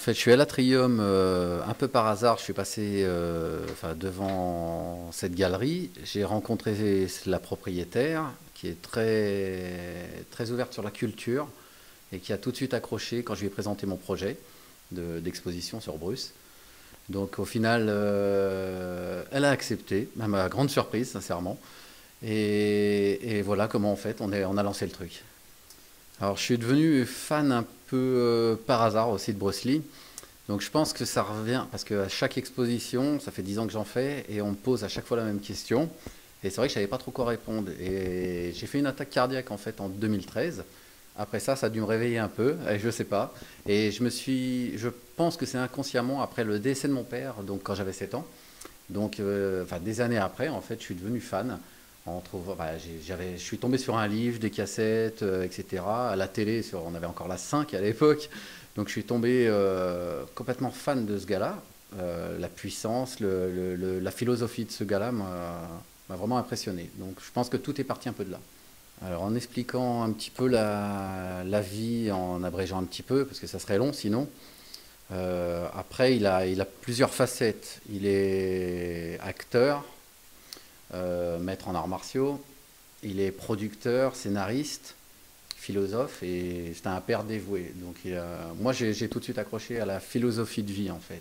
fait, je suis à l'Atrium un peu par hasard. Je suis passé devant cette galerie. J'ai rencontré la propriétaire qui est très ouverte sur la culture et qui a tout de suite accroché quand je lui ai présenté mon projet d'exposition sur Bruce. Donc au final, elle a accepté, à ma grande surprise, sincèrement. Et voilà comment en fait on a lancé le truc. Alors je suis devenu fan un peu par hasard aussi de Bruce Lee. Donc je pense que ça revient, parce qu'à chaque exposition, ça fait 10 ans que j'en fais, et on me pose à chaque fois la même question. Et c'est vrai que je savais pas trop quoi répondre. Et j'ai fait une attaque cardiaque en fait en 2013. Après ça, ça a dû me réveiller un peu, et je sais pas. Et je pense que c'est inconsciemment après le décès de mon père, donc quand j'avais 7 ans. Donc, des années après, en fait, je suis devenu fan. Je suis tombé sur un livre, des cassettes, etc. À la télé, on avait encore la 5 à l'époque. Donc, je suis tombé complètement fan de ce gars-là. La puissance, la philosophie de ce gars-là m'a vraiment impressionné. Donc, je pense que tout est parti un peu de là. Alors, en expliquant un petit peu la vie, en abrégeant un petit peu, parce que ça serait long sinon. Après, il a plusieurs facettes. Il est acteur, maître en arts martiaux, il est producteur, scénariste, philosophe, et c'est un père dévoué. Donc moi, j'ai tout de suite accroché à la philosophie de vie, en fait.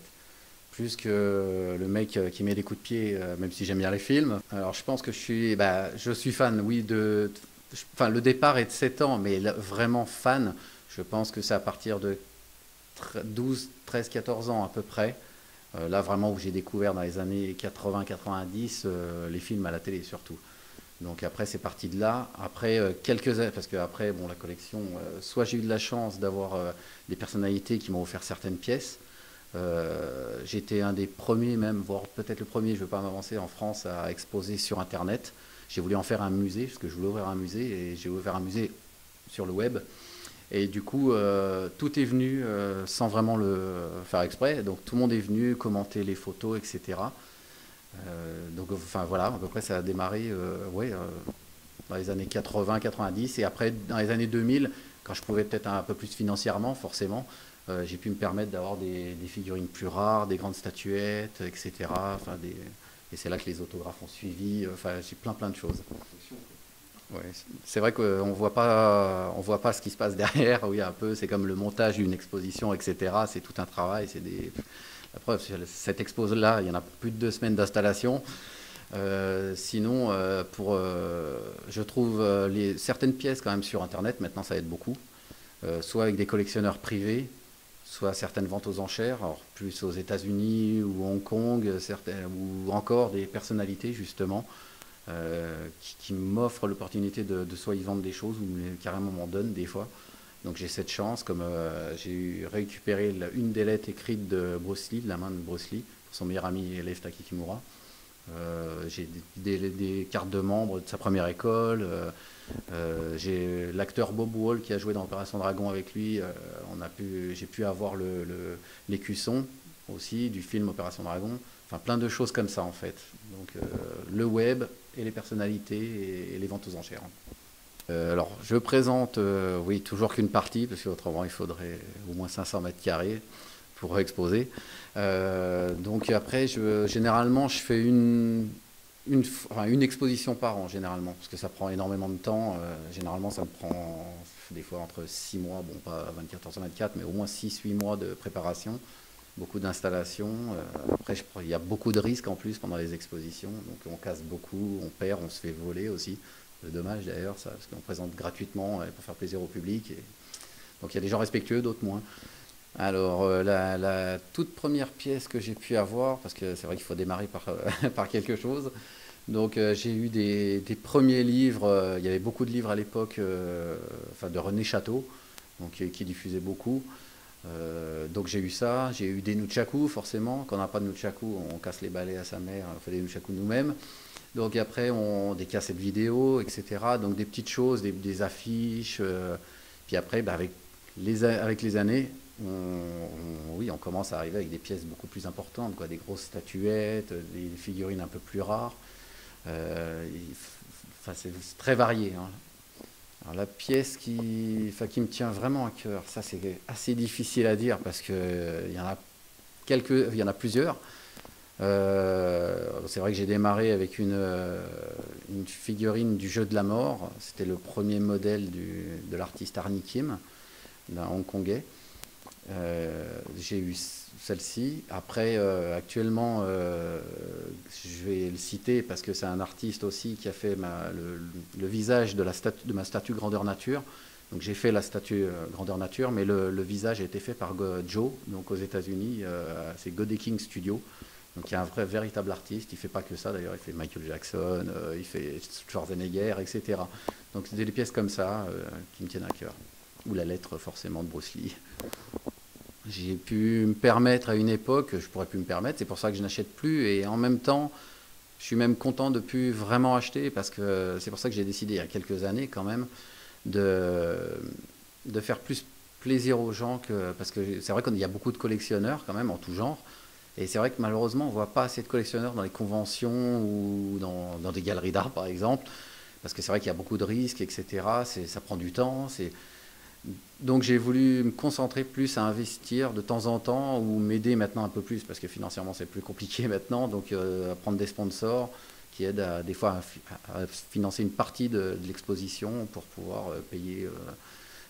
Plus que le mec qui met des coups de pied, même si j'aime bien les films. Alors je pense que je suis fan, oui, enfin, le départ est de 7 ans, mais vraiment fan, je pense que c'est à partir de 12, 13, 14 ans à peu près. Là, vraiment, où j'ai découvert dans les années 80-90 les films à la télé surtout. Donc après, c'est parti de là. Après, quelques années, parce que après, bon, la collection, soit j'ai eu de la chance d'avoir des personnalités qui m'ont offert certaines pièces. J'étais un des premiers même, voire peut-être le premier, je ne veux pas m'avancer, en France à exposer sur Internet. J'ai voulu en faire un musée, parce que je voulais ouvrir un musée, et j'ai ouvert un musée sur le web. Et du coup, tout est venu sans vraiment le faire exprès. Donc tout le monde est venu commenter les photos, etc. Donc enfin voilà, à peu près ça a démarré ouais, dans les années 80-90. Et après, dans les années 2000, quand je pouvais peut-être un peu plus financièrement, forcément, j'ai pu me permettre d'avoir des figurines plus rares, des grandes statuettes, etc. Et c'est là que les autographes ont suivi. Enfin, j'ai plein de choses. Ouais, c'est vrai qu'on voit pas ce qui se passe derrière. Oui, un peu, c'est comme le montage d'une exposition, etc. C'est tout un travail. La preuve, cette expo-là, il y en a plus de 2 semaines d'installation. Sinon, je trouve certaines pièces quand même sur Internet. Maintenant, ça aide beaucoup. Soit avec des collectionneurs privés, soit certaines ventes aux enchères, alors plus aux États-Unis ou Hong Kong, ou encore des personnalités justement qui m'offrent l'opportunité de soit y vendre des choses ou carrément m'en donnent des fois. Donc j'ai cette chance, comme j'ai récupéré une des lettres écrites de Bruce Lee, de la main de Bruce Lee, pour son meilleur ami Leftaki Kimura. J'ai des cartes de membres de sa première école. J'ai l'acteur Bob Wall qui a joué dans Opération Dragon avec lui. J'ai pu avoir l'écusson aussi du film Opération Dragon. Enfin, plein de choses comme ça en fait. Donc le web et les personnalités et les ventes aux enchères. Alors, je présente, oui, toujours qu'une partie, parce qu'autrement, il faudrait au moins 500 mètres carrés pour exposer. Donc après, généralement, je fais une exposition par an, généralement, parce que ça prend énormément de temps. Généralement, ça me prend des fois entre 6 mois, bon, pas 24 heures sur 24, mais au moins 6-8 mois de préparation, beaucoup d'installations. Après, il y a beaucoup de risques en plus pendant les expositions, donc on casse beaucoup, on perd, on se fait voler aussi. C'est dommage d'ailleurs, ça, parce qu'on présente gratuitement pour faire plaisir au public. Donc il y a des gens respectueux, d'autres moins. Alors, la toute première pièce que j'ai pu avoir, parce que c'est vrai qu'il faut démarrer par quelque chose, donc j'ai eu des premiers livres, il y avait beaucoup de livres à l'époque, de René Château, donc, qui diffusait beaucoup. Donc j'ai eu ça, j'ai eu des nunchakus forcément, quand on n'a pas de nunchaku, on casse les balais à sa mère, on fait des nunchakus nous-mêmes. Donc après, des cassettes vidéo, etc. Donc des petites choses, des affiches. Puis après, avec les années, oui, on commence à arriver avec des pièces beaucoup plus importantes, quoi, des grosses statuettes, des figurines un peu plus rares. C'est très varié, hein. Alors, la pièce qui me tient vraiment à cœur, ça c'est assez difficile à dire parce qu'il y en a il y en a plusieurs. C'est vrai que j'ai démarré avec une figurine du jeu de la mort. C'était le premier modèle de l'artiste Arnie Kim, d'un Hongkongais. J'ai eu celle-ci. Après, actuellement, je vais le citer parce que c'est un artiste aussi qui a fait le visage de ma statue grandeur nature. Donc j'ai fait la statue grandeur nature, mais le visage a été fait par Joe, donc aux États-Unis. C'est Godeking Studio. Donc il y a un véritable artiste. Il fait pas que ça d'ailleurs. Il fait Michael Jackson, il fait Schwarzenegger, etc. Donc c'est des pièces comme ça qui me tiennent à cœur. Ou la lettre forcément de Bruce Lee. J'ai pu me permettre à une époque, je pourrais plus me permettre, c'est pour ça que je n'achète plus. Et en même temps, je suis même content de plus vraiment acheter parce que c'est pour ça que j'ai décidé il y a quelques années quand même de, de faire plus plaisir aux gens parce que c'est vrai qu'il y a beaucoup de collectionneurs quand même en tout genre. Et c'est vrai que malheureusement, on voit pas assez de collectionneurs dans les conventions ou dans des galeries d'art par exemple. Parce que c'est vrai qu'il y a beaucoup de risques, etc. Ça prend du temps. Donc j'ai voulu me concentrer plus à investir de temps en temps ou m'aider maintenant un peu plus parce que financièrement c'est plus compliqué maintenant. Donc à prendre des sponsors qui aident des fois à financer une partie de l'exposition pour pouvoir payer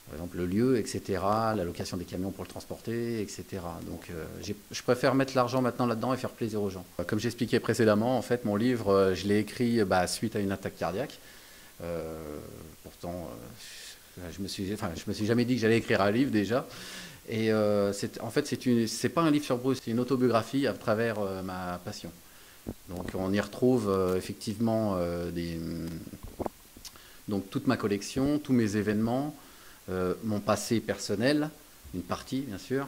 par exemple le lieu, etc., la location des camions pour le transporter, etc. Donc je préfère mettre l'argent maintenant là-dedans et faire plaisir aux gens. Comme j'expliquais précédemment, en fait mon livre je l'ai écrit suite à une attaque cardiaque. Pourtant, je me suis jamais dit que j'allais écrire un livre déjà. Et en fait, c'est pas un livre sur Bruce, c'est une autobiographie à travers ma passion. Donc, on y retrouve effectivement donc toute ma collection, tous mes événements, mon passé personnel, une partie bien sûr.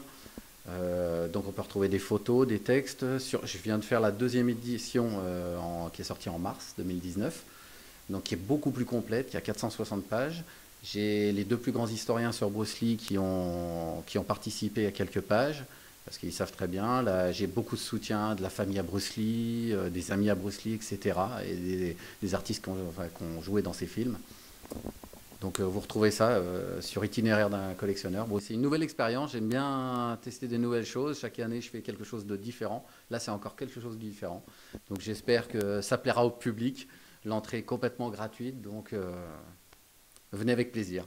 Donc, on peut retrouver des photos, des textes. Je viens de faire la deuxième édition qui est sortie en mars 2019, donc qui est beaucoup plus complète, qui a 460 pages. J'ai les deux plus grands historiens sur Bruce Lee qui ont participé à quelques pages, parce qu'ils savent très bien. Là, j'ai beaucoup de soutien de la famille à Bruce Lee, des amis à Bruce Lee, etc. Et des artistes qui ont joué dans ces films. Donc vous retrouvez ça sur Itinéraire d'un collectionneur. Bon, c'est une nouvelle expérience, j'aime bien tester des nouvelles choses. Chaque année, je fais quelque chose de différent. Là, c'est encore quelque chose de différent. Donc j'espère que ça plaira au public. L'entrée est complètement gratuite, donc venez avec plaisir.